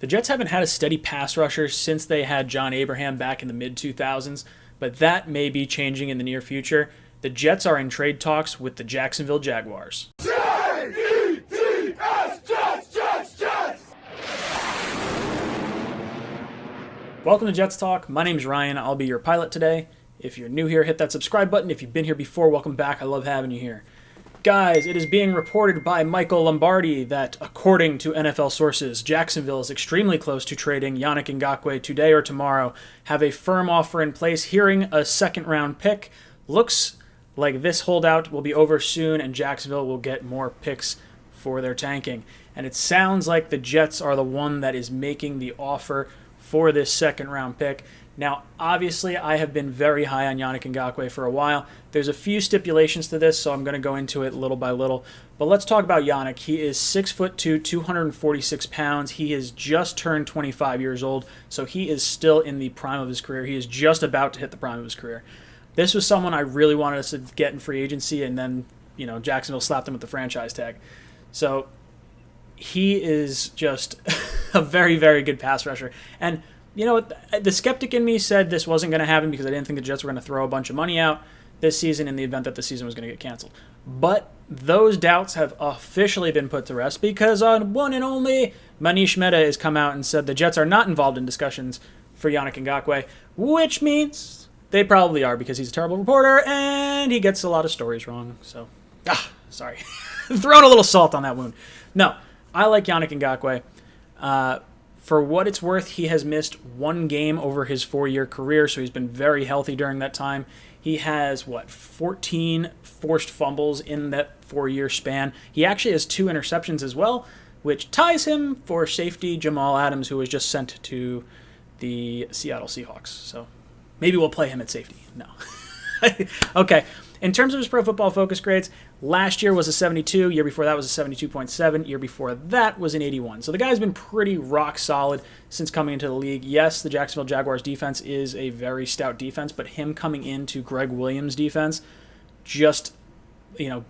The Jets haven't had a steady pass rusher since they had John Abraham back in the mid-2000s, but that may be changing in the near future. The Jets are in trade talks with the Jacksonville Jaguars. J-E-T-S, Jets, Jets, Jets! Welcome to Jets Talk. My name's Ryan. I'll be your pilot today. If you're new here, hit that subscribe button. If you've been here before, welcome back. I love having you here. Guys, it is being reported by Michael Lombardi that, according to NFL sources, Jacksonville is extremely close to trading Yannick Ngakoue today or tomorrow, have a firm offer in place, hearing a second-round pick. Looks like this holdout will be over soon, and Jacksonville will get more picks for their tanking. And it sounds like the Jets are the one that is making the offer for this second-round pick. Now, obviously, I have been very high on Yannick Ngakoue for a while. There's a few stipulations to this, so I'm going to go into it little by little. But let's talk about Yannick. He is 6'2", 246 pounds. He has just turned 25 years old, so he is still in the prime of his career. He is just about to hit the prime of his career. This was someone I really wanted us to get in free agency, and then, Jacksonville slapped him with the franchise tag. So he is just a very, very good pass rusher. And the skeptic in me said this wasn't going to happen because I didn't think the Jets were going to throw a bunch of money out this season in the event that the season was going to get canceled. But those doubts have officially been put to rest because one and only Manish Mehta has come out and said the Jets are not involved in discussions for Yannick Ngakoue, which means they probably are because he's a terrible reporter and he gets a lot of stories wrong. So, sorry. Throwing a little salt on that wound. No, I like Yannick Ngakoue. For what it's worth, he has missed one game over his 4-year career, so he's been very healthy during that time. He has, 14 forced fumbles in that 4-year span. He actually has 2 interceptions as well, which ties him for safety Jamal Adams, who was just sent to the Seattle Seahawks. So maybe we'll play him at safety. No. Okay. In terms of his Pro Football Focus grades, last year was a 72, year before that was a 72.7, year before that was an 81. So the guy's been pretty rock solid since coming into the league. Yes, the Jacksonville Jaguars defense is a very stout defense, but him coming into Greg Williams' defense just,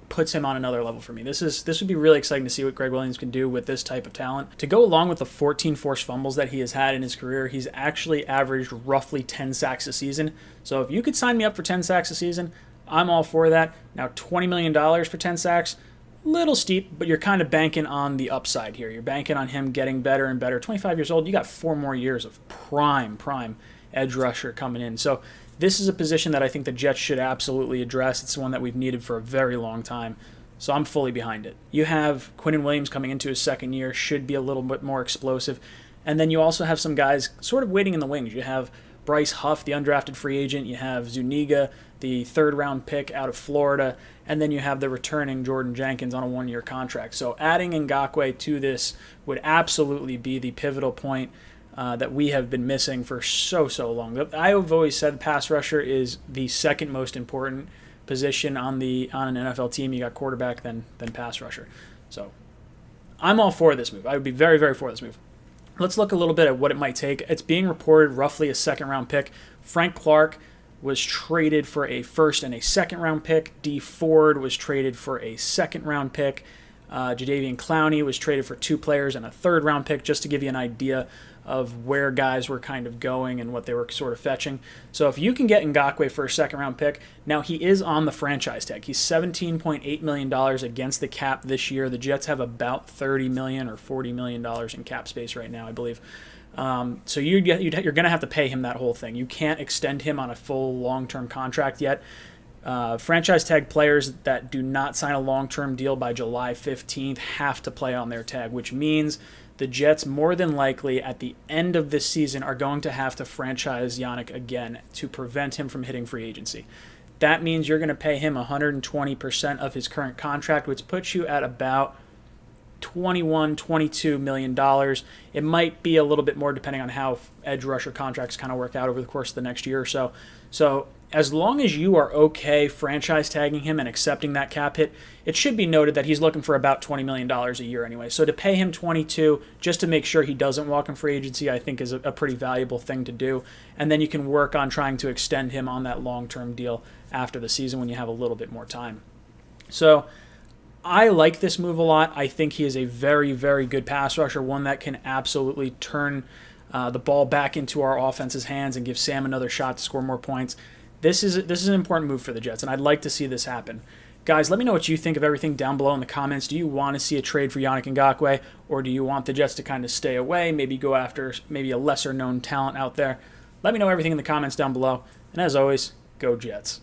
puts him on another level for me. This would be really exciting to see what Greg Williams can do with this type of talent. To go along with the 14 forced fumbles that he has had in his career, he's actually averaged roughly 10 sacks a season. So if you could sign me up for 10 sacks a season, I'm all for that. Now, $20 million for 10 sacks, little steep, but you're kind of banking on the upside here. You're banking on him getting better and better. 25 years old, you got 4 more years of prime edge rusher coming in. So this is a position that I think the Jets should absolutely address. It's one that we've needed for a very long time. So I'm fully behind it. You have Quinnen Williams coming into his second year, should be a little bit more explosive. And then you also have some guys sort of waiting in the wings. You have Bryce Huff, the undrafted free agent. You have Zuniga, the third-round pick out of Florida. And then you have the returning Jordan Jenkins on a 1-year contract. So adding Ngakoue to this would absolutely be the pivotal point that we have been missing for so long. I've always said pass rusher is the second most important position on an NFL team. You got quarterback, then pass rusher. So I'm all for this move. I would be very, very for this move. Let's look a little bit at what it might take. It's being reported roughly a second-round pick. Frank Clark was traded for a first and a second-round pick. Dee Ford was traded for a second-round pick. Jadeveon Clowney was traded for 2 players and a third-round pick, just to give you an idea of where guys were kind of going and what they were sort of fetching. So if you can get Ngakoue for a second-round pick, now he is on the franchise tag. He's $17.8 million against the cap this year. The Jets have about $30 million or $40 million in cap space right now, I believe. So you're going to have to pay him that whole thing. You can't extend him on a full long-term contract yet. Franchise tag players that do not sign a long-term deal by July 15th have to play on their tag, which means the Jets more than likely at the end of this season are going to have to franchise Yannick again to prevent him from hitting free agency. That means you're going to pay him 120% of his current contract, which puts you at about $21-22 million. It might be a little bit more depending on how edge rusher contracts kind of work out over the course of the next year or so. So as long as you are okay franchise tagging him and accepting that cap hit, it should be noted that he's looking for about $20 million a year anyway. So to pay him 22 just to make sure he doesn't walk in free agency, I think is a pretty valuable thing to do. And then you can work on trying to extend him on that long-term deal after the season when you have a little bit more time. So I like this move a lot. I think he is a very, very good pass rusher, one that can absolutely turn the ball back into our offense's hands and give Sam another shot to score more points. This is an important move for the Jets, and I'd like to see this happen. Guys, let me know what you think of everything down below in the comments. Do you want to see a trade for Yannick Ngakoue, or do you want the Jets to kind of stay away, maybe go after maybe a lesser-known talent out there? Let me know everything in the comments down below. And as always, go Jets.